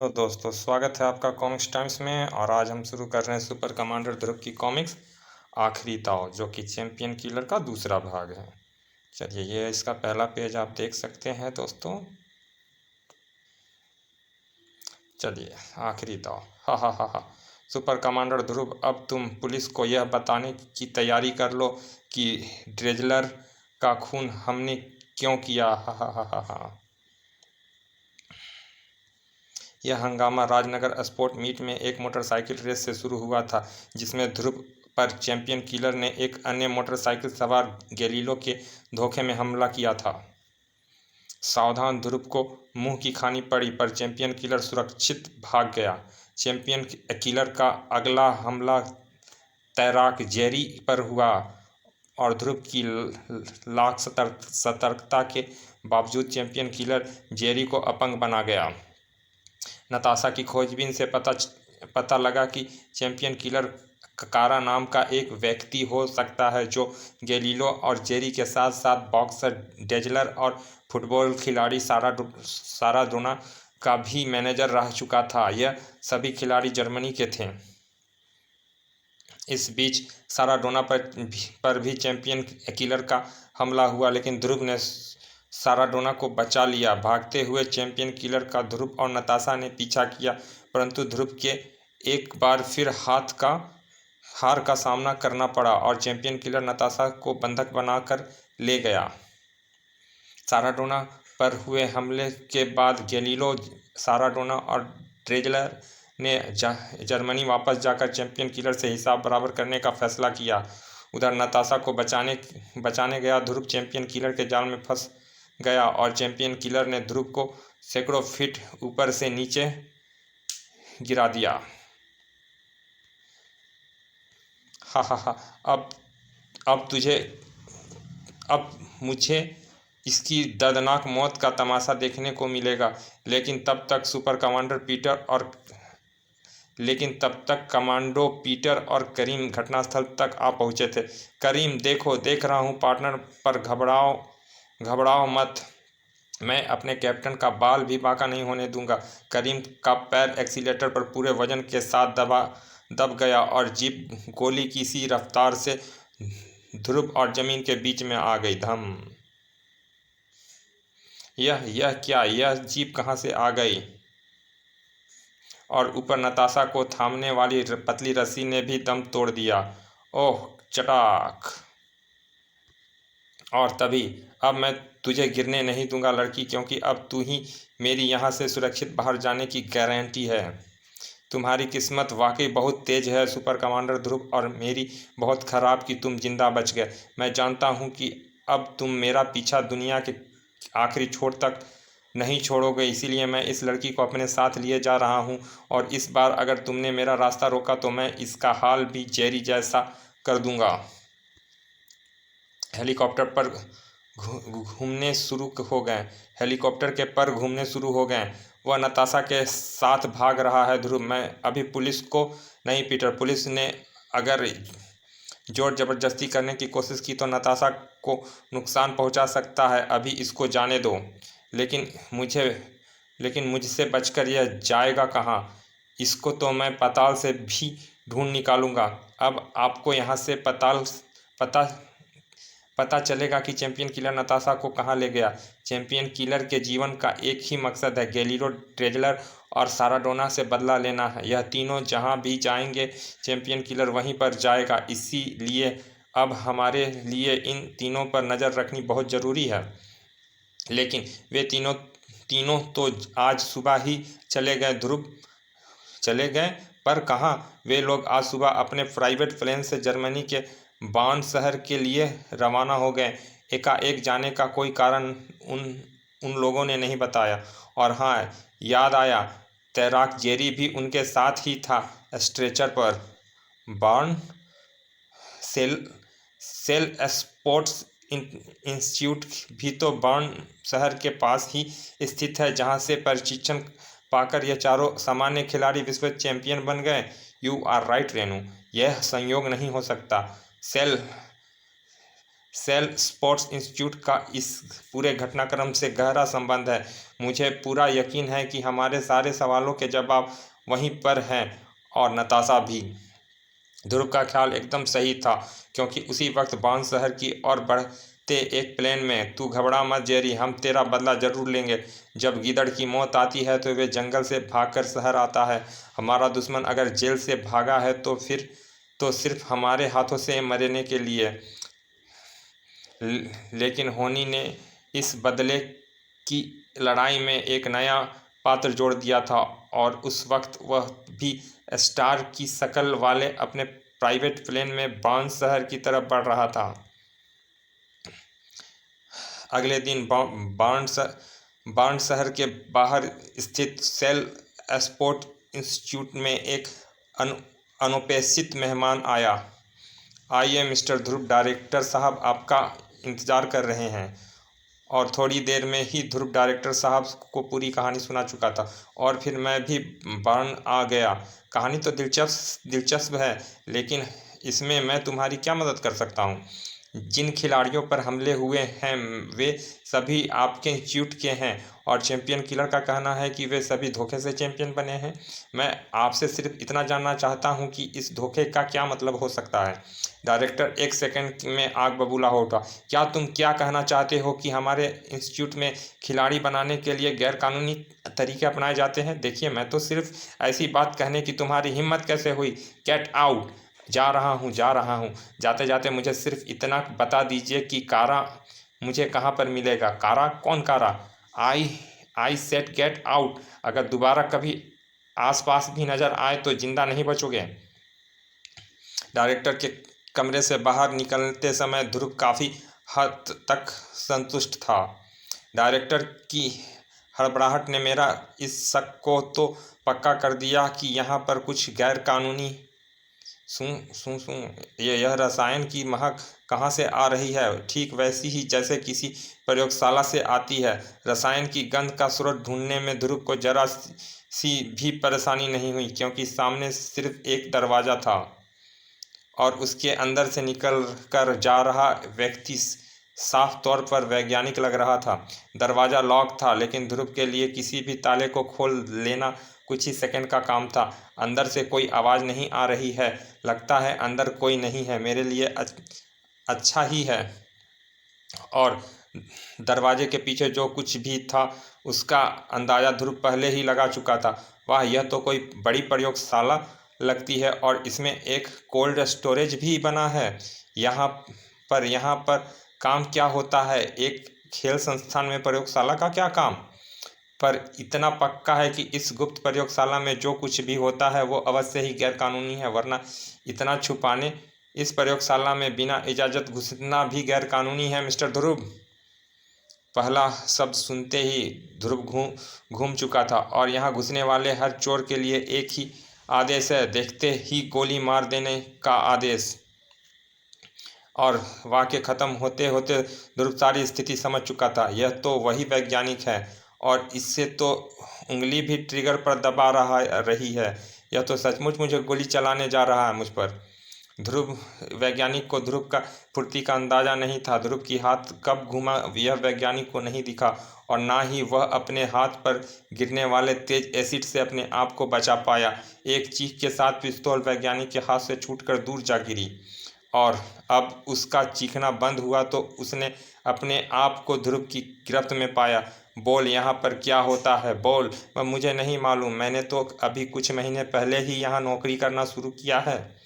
तो दोस्तों स्वागत है आपका कॉमिक्स टाइम्स में। और आज हम शुरू कर रहे हैं सुपर कमांडर ध्रुव की कॉमिक्स आखिरी दाव, जो कि चैंपियन किलर का दूसरा भाग है। चलिए, ये इसका पहला पेज आप देख सकते हैं दोस्तों। चलिए, आखिरी दाव। हा हा हा हा। सुपर कमांडर ध्रुव, अब तुम पुलिस को यह बताने की तैयारी कर लो कि ड्रेजलर का खून हमने क्यों किया। हा हा हा हा हा। यह हंगामा राजनगर स्पोर्ट मीट में एक मोटरसाइकिल रेस से शुरू हुआ था, जिसमें ध्रुव पर चैंपियन किलर ने एक अन्य मोटरसाइकिल सवार गैलीलो के धोखे में हमला किया था। सावधान ध्रुव को मुंह की खानी पड़ी, पर चैंपियन किलर सुरक्षित भाग गया। चैंपियन किलर का अगला हमला तैराक जेरी पर हुआ और ध्रुव की लाख सतर्कता के बावजूद चैंपियन किलर जेरी को अपंग बना गया। नताशा की खोजबीन से पता लगा कि चैंपियन किलर कारा नाम का एक व्यक्ति हो सकता है, जो गैलीलो और जेरी के साथ साथ बॉक्सर डेजलर और फुटबॉल खिलाड़ी साराडोना का भी मैनेजर रह चुका था। यह सभी खिलाड़ी जर्मनी के थे। इस बीच साराडोना पर भी चैंपियन किलर का हमला हुआ, लेकिन ध्रुव ने साराडोना को बचा लिया। भागते हुए चैंपियन किलर का ध्रुव और नताशा ने पीछा किया, परंतु ध्रुव के एक बार फिर हार का सामना करना पड़ा और चैंपियन किलर नताशा को बंधक बनाकर ले गया। साराडोना पर हुए हमले के बाद गैलीलो, साराडोना और ड्रेजलर ने जर्मनी वापस जाकर चैंपियन किलर से हिसाब बराबर करने का फैसला किया। उधर नताशा को बचाने गया ध्रुव चैंपियन किलर के जाल में फंस गया और चैंपियन किलर ने ध्रुव को सैकड़ों फीट ऊपर से नीचे गिरा दिया। हा हा हा। अब मुझे इसकी दर्दनाक मौत का तमाशा देखने को मिलेगा, लेकिन तब तक कमांडो पीटर और करीम घटनास्थल तक आ पहुंचे थे। करीम, देख रहा हूं पार्टनर, पर घबराओ मत। मैं अपने कैप्टन का बाल भी बांका नहीं होने दूंगा। करीम का पैर एक्सीलेटर पर पूरे वजन के साथ दब गया और जीप गोली की सी रफ्तार से ध्रुव और जमीन के बीच में आ गई। धम। यह क्या? यह जीप कहां से आ गई? और ऊपर नताशा को थामने वाली पतली रस्सी ने भी दम तोड़ दिया। ओह, चटाक। और तभी, अब मैं तुझे गिरने नहीं दूंगा लड़की, क्योंकि अब तू ही मेरी यहाँ से सुरक्षित बाहर जाने की गारंटी है। तुम्हारी किस्मत वाकई बहुत तेज है सुपर कमांडर ध्रुव, और मेरी बहुत खराब कि तुम जिंदा बच गए। मैं जानता हूँ कि अब तुम मेरा पीछा दुनिया के आखिरी छोर तक नहीं छोड़ोगे, इसीलिए मैं इस लड़की को अपने साथ लिए जा रहा हूँ। और इस बार अगर तुमने मेरा रास्ता रोका तो मैं इसका हाल भी जेरी जैसा कर दूंगा। हेलीकॉप्टर घूमने शुरू हो गए। वह नताशा के साथ भाग रहा है। ध्रुव, मैं अभी पुलिस को नहीं पीटर, पुलिस ने अगर जोर जबरदस्ती करने की कोशिश की तो नताशा को नुकसान पहुंचा सकता है। अभी इसको जाने दो। लेकिन मुझसे बचकर यह जाएगा कहाँ? इसको तो मैं पाताल से भी ढूंढ निकालूंगा। अब आपको यहाँ से पता चलेगा कि चैंपियन किलर नताशा को कहाँ ले गया। चैंपियन किलर के जीवन का एक ही मकसद है, गैलीलो, ड्रेजलर और साराडोना से बदला लेना है। यह तीनों जहाँ भी जाएंगे, चैंपियन किलर वहीं पर जाएगा। इसीलिए अब हमारे लिए इन तीनों पर नज़र रखनी बहुत ज़रूरी है। लेकिन वे तीनों तो आज सुबह ही चले गए। ध्रुव, चले गए? पर कहाँ? वे लोग आज सुबह अपने प्राइवेट प्लेन से जर्मनी के बार्न शहर के लिए रवाना हो गए। एकाएक जाने का कोई कारण उन लोगों ने नहीं बताया। और हाँ, याद आया, तैराक जेरी भी उनके साथ ही था, स्ट्रेचर पर। बार्न सेल स्पोर्ट्स इंस्टीट्यूट भी तो बार्न शहर के पास ही स्थित है, जहाँ से प्रशिक्षण पाकर यह चारों सामान्य खिलाड़ी विश्व चैंपियन बन गए। यू आर राइट रेनू, यह संयोग नहीं हो सकता। सेल स्पोर्ट्स इंस्टीट्यूट का इस पूरे घटनाक्रम से गहरा संबंध है। मुझे पूरा यकीन है कि हमारे सारे सवालों के जवाब वहीं पर हैं, और नताशा भी। ध्रुव का ख्याल एकदम सही था, क्योंकि उसी वक्त बांस शहर की ओर बढ़ते एक प्लेन में, तू घबरा मत जेरी, हम तेरा बदला जरूर लेंगे। जब गीदड़ की मौत आती है तो वे जंगल से भागकर शहर आता है। हमारा दुश्मन अगर जेल से भागा है तो फिर तो सिर्फ हमारे हाथों से मरने के लिए। लेकिन होनी ने इस बदले की लड़ाई में एक नया पात्र जोड़ दिया था, और उस वक्त वह भी स्टार की शक्ल वाले अपने प्राइवेट प्लेन में बांस शहर की तरफ बढ़ रहा था। अगले दिन बांस शहर के बाहर स्थित सेल स्पोर्ट इंस्टीट्यूट में एक अनपेक्षित मेहमान आया। आइए मिस्टर ध्रुव, डायरेक्टर साहब आपका इंतज़ार कर रहे हैं। और थोड़ी देर में ही ध्रुव डायरेक्टर साहब को पूरी कहानी सुना चुका था, और फिर मैं भी बर्न आ गया। कहानी तो दिलचस्प है, लेकिन इसमें मैं तुम्हारी क्या मदद कर सकता हूँ? जिन खिलाड़ियों पर हमले हुए हैं वे सभी आपके इंस्टीट्यूट के हैं, और चैंपियन किलर का कहना है कि वे सभी धोखे से चैंपियन बने हैं। मैं आपसे सिर्फ इतना जानना चाहता हूं कि इस धोखे का क्या मतलब हो सकता है। डायरेक्टर एक सेकंड में आग बबूला हो उठा। क्या तुम क्या कहना चाहते हो कि हमारे इंस्टीट्यूट में खिलाड़ी बनाने के लिए गैरकानूनी तरीके अपनाए जाते हैं? देखिए, मैं तो सिर्फ ऐसी बात कहने की तुम्हारी हिम्मत कैसे हुई? Get out! जा रहा हूँ। जाते जाते मुझे सिर्फ इतना बता दीजिए कि कारा मुझे कहाँ पर मिलेगा। कारा? कौन कारा? आई सेट गेट आउट। अगर दोबारा कभी आसपास भी नजर आए तो जिंदा नहीं बचोगे। डायरेक्टर के कमरे से बाहर निकलते समय ध्रुव काफ़ी हद तक संतुष्ट था। डायरेक्टर की हड़बड़ाहट ने मेरा इस शक को तो पक्का कर दिया कि यहाँ पर कुछ गैर कानूनी सुन यह रसायन की महक कहाँ से आ रही है? ठीक वैसी ही जैसे किसी प्रयोगशाला से आती है। रसायन की गंध का स्रोत ढूंढने में ध्रुव को जरा सी भी परेशानी नहीं हुई, क्योंकि सामने सिर्फ एक दरवाज़ा था, और उसके अंदर से निकल कर जा रहा व्यक्ति साफ तौर पर वैज्ञानिक लग रहा था। दरवाज़ा लॉक था, लेकिन ध्रुव के लिए किसी भी ताले को खोल लेना कुछ ही सेकंड का काम था। अंदर से कोई आवाज़ नहीं आ रही है। लगता है अंदर कोई नहीं है। मेरे लिए अच्छा ही है। और दरवाजे के पीछे जो कुछ भी था उसका अंदाज़ा ध्रुव पहले ही लगा चुका था। वाह, यह तो कोई बड़ी प्रयोगशाला लगती है, और इसमें एक कोल्ड स्टोरेज भी बना है। यहाँ यहाँ पर काम क्या होता है? एक खेल संस्थान में प्रयोगशाला का क्या काम? पर इतना पक्का है कि इस गुप्त प्रयोगशाला में जो कुछ भी होता है वो अवश्य ही गैरकानूनी है, वरना इतना छुपाने इस प्रयोगशाला में बिना इजाज़त घुसना भी गैरकानूनी है मिस्टर ध्रुव। पहला शब्द सुनते ही ध्रुव घूम चुका था, और यहाँ घुसने वाले हर चोर के लिए एक ही आदेश है, देखते ही गोली मार देने का आदेश। और वाक्य खत्म होते होते ध्रुव सारी स्थिति समझ चुका था। यह तो वही वैज्ञानिक है, और इससे तो उंगली भी ट्रिगर पर दबा रही है। यह तो सचमुच मुझे गोली चलाने जा रहा है मुझ पर। वैज्ञानिक को ध्रुव का फुर्ती का अंदाजा नहीं था। ध्रुव की हाथ कब घूमा यह वैज्ञानिक को नहीं दिखा, और ना ही वह अपने हाथ पर गिरने वाले तेज एसिड से अपने आप को बचा पाया। एक चीख के साथ पिस्तौल वैज्ञानिक के हाथ से छूटकर दूर जा गिरी, और अब उसका चीखना बंद हुआ तो उसने अपने आप को ध्रुव की गिरफ्त में पाया। बोल, यहाँ पर क्या होता है? बोल। मुझे नहीं मालूम, मैंने तो अभी कुछ महीने पहले ही यहाँ नौकरी करना शुरू किया है।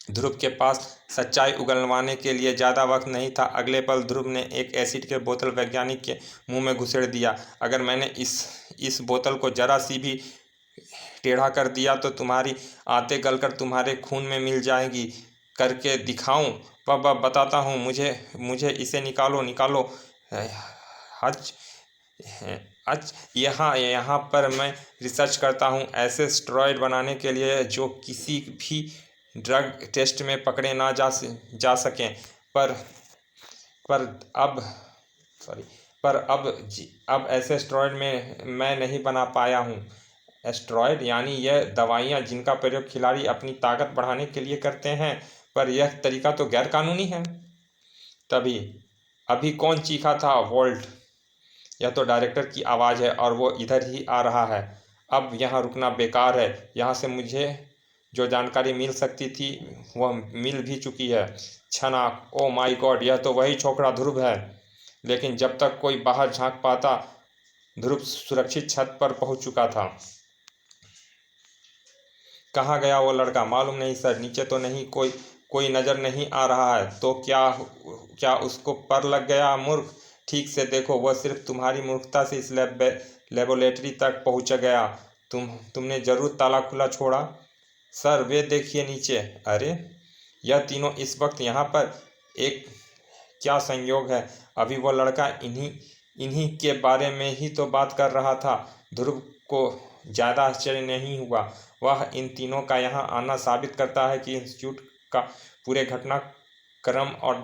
ध्रुव के पास सच्चाई उगलवाने के लिए ज़्यादा वक्त नहीं था। अगले पल ध्रुव ने एक एसिड के बोतल वैज्ञानिक के मुंह में घुसेड़ दिया। अगर मैंने इस बोतल को जरा सी भी टेढ़ा कर दिया तो तुम्हारी आंतें गलकर तुम्हारे खून में मिल जाएंगी। करके दिखाऊं? वह बताता हूँ। मुझे इसे निकालो। हच यहाँ पर मैं रिसर्च करता हूँ ऐसे स्टेरॉयड बनाने के लिए जो किसी भी ड्रग टेस्ट में पकड़े ना जा सकें। पर अब ऐसे स्टेरॉयड में मैं नहीं बना पाया हूँ। एस्टेरॉयड यानी यह दवाइयाँ जिनका प्रयोग खिलाड़ी अपनी ताकत बढ़ाने के लिए करते हैं, पर यह तरीका तो गैर कानूनी है। तभी अभी कौन चीखा था? वोल्ट। यह तो डायरेक्टर की आवाज़ है और वो इधर ही आ रहा है। अब यहाँ रुकना बेकार है। यहाँ से मुझे जो जानकारी मिल सकती थी वह मिल भी चुकी है। छना, ओ माय गॉड, यह तो वही छोकरा ध्रुव है। लेकिन जब तक कोई बाहर झांक पाता, ध्रुव सुरक्षित छत पर पहुंच चुका था। कहाँ गया वो लड़का? मालूम नहीं सर। नीचे तो नहीं, कोई नज़र नहीं आ रहा है। तो क्या उसको पर लग गया? मूर्ख, ठीक से देखो। वह सिर्फ तुम्हारी मूर्खता से इस लेबोरेटरी तक पहुंच गया। तुमने जरूर ताला खुला छोड़ा। सर वे देखिए नीचे। अरे, यह तीनों इस वक्त यहाँ पर। एक क्या संयोग है। अभी वो लड़का इन्हीं के बारे में ही तो बात कर रहा था। ध्रुव को ज़्यादा आश्चर्य नहीं हुआ। वह इन तीनों का यहाँ आना साबित करता है कि इंस्टीट्यूट का पूरे घटनाक्रम और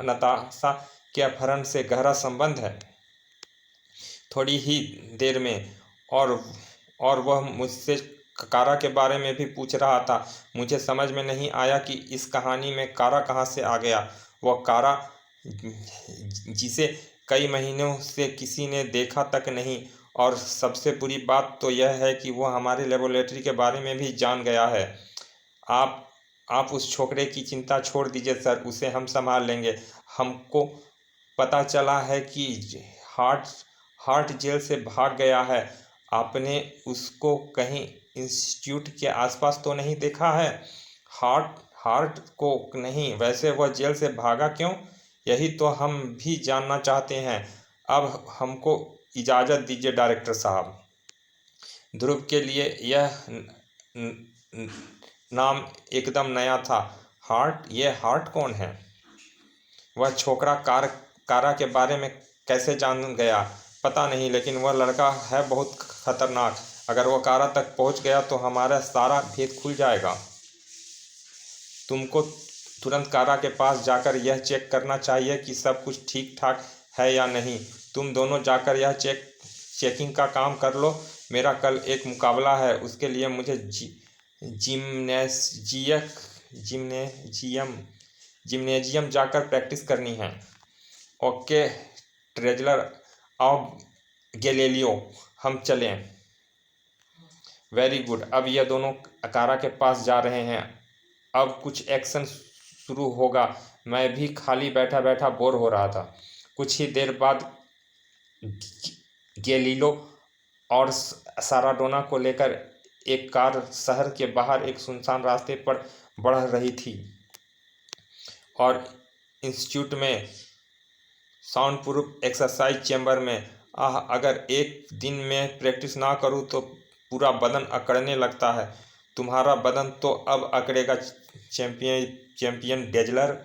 नताशा के अपहरण से गहरा संबंध है। थोड़ी ही देर में और वह मुझसे कारा के बारे में भी पूछ रहा था। मुझे समझ में नहीं आया कि इस कहानी में कारा कहाँ से आ गया। वह कारा जिसे कई महीनों से किसी ने देखा तक नहीं। और सबसे बुरी बात तो यह है कि वह हमारे लेबोरेटरी के बारे में भी जान गया है। आप उस छोकरे की चिंता छोड़ दीजिए सर, उसे हम संभाल लेंगे। हमको पता चला है कि हार्ट जेल से भाग गया है। आपने उसको कहीं इंस्टीट्यूट के आसपास तो नहीं देखा है? हार्ट को नहीं। वैसे वह जेल से भागा क्यों? यही तो हम भी जानना चाहते हैं। अब हमको इजाज़त दीजिए डायरेक्टर साहब। ध्रुव के लिए यह नाम एकदम नया था। ये हार्ट कौन है? वह छोकरा कारा के बारे में कैसे जान गया? पता नहीं, लेकिन वह लड़का है बहुत खतरनाक। अगर वह कारा तक पहुंच गया तो हमारा सारा भेद खुल जाएगा। तुमको तुरंत कारा के पास जाकर यह चेक करना चाहिए कि सब कुछ ठीक ठाक है या नहीं। तुम दोनों जाकर यह चेकिंग का काम कर लो। मेरा कल एक मुकाबला है, उसके लिए मुझे जिम्नेजियम जाकर प्रैक्टिस करनी है। ओके ट्रेजलर ऑफ गैलीलियो, हम चलें। Very good. अब यह दोनों कारा के पास जा रहे हैं। अब कुछ एक्शन शुरू होगा। मैं भी खाली बैठा बैठा बोर हो रहा था। कुछ ही देर बाद गैलीलियो और साराडोना को लेकर एक कार शहर के बाहर एक सुनसान रास्ते पर बढ़ रही थी और इंस्टीट्यूट में साउंड प्रूफ एक्सरसाइज चैम्बर में अगर एक दिन में प्रैक्टिस ना करूं तो पूरा बदन अकड़ने लगता है। तुम्हारा बदन तो अब अकड़ेगा चैंपियन डेजलर।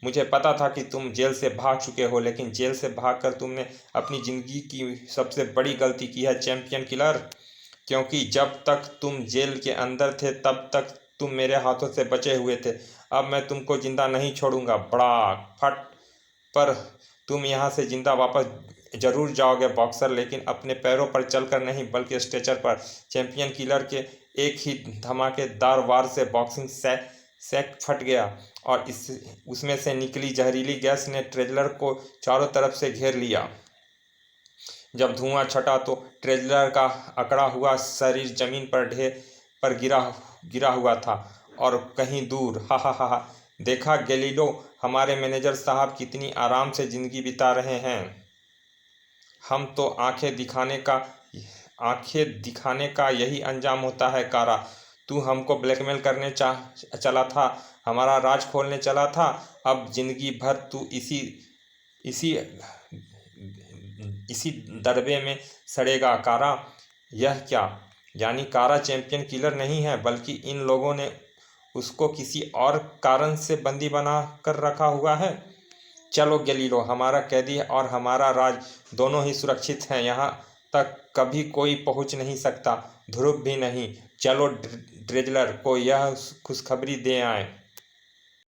मुझे पता था कि तुम जेल से भाग चुके हो, लेकिन जेल से भागकर तुमने अपनी ज़िंदगी की सबसे बड़ी गलती की है चैंपियन किलर। क्योंकि जब तक तुम जेल के अंदर थे तब तक तुम मेरे हाथों से बचे हुए थे। अब मैं तुमको जिंदा नहीं छोड़ूंगा। बड़ा फट पर तुम यहाँ से जिंदा वापस जरूर जाओगे बॉक्सर, लेकिन अपने पैरों पर चलकर नहीं बल्कि स्ट्रेचर पर। चैंपियन किलर के एक ही धमाकेदार वार से बॉक्सिंग सैक फट गया और उसमें से निकली जहरीली गैस ने ट्रेजलर को चारों तरफ से घेर लिया। जब धुआं छटा तो ट्रेजलर का अकड़ा हुआ शरीर जमीन पर गिरा हुआ था और कहीं दूर हा हा हा हा, देखा गैलीलियो, हमारे मैनेजर साहब कितनी आराम से जिंदगी बिता रहे हैं। हम तो आंखें दिखाने का यही अंजाम होता है। कारा, तू हमको ब्लैकमेल करने चला था, हमारा राज खोलने चला था। अब जिंदगी भर तू इसी दरबे में सड़ेगा कारा। यह क्या? यानी कारा चैंपियन किलर नहीं है, बल्कि इन लोगों ने उसको किसी और कारण से बंदी बना कर रखा हुआ है। चलो गैलीलियो, हमारा कैदी और हमारा राज दोनों ही सुरक्षित हैं। यहाँ तक कभी कोई पहुँच नहीं सकता, ध्रुव भी नहीं। चलो ड्रेजलर को यह खुशखबरी दे आए।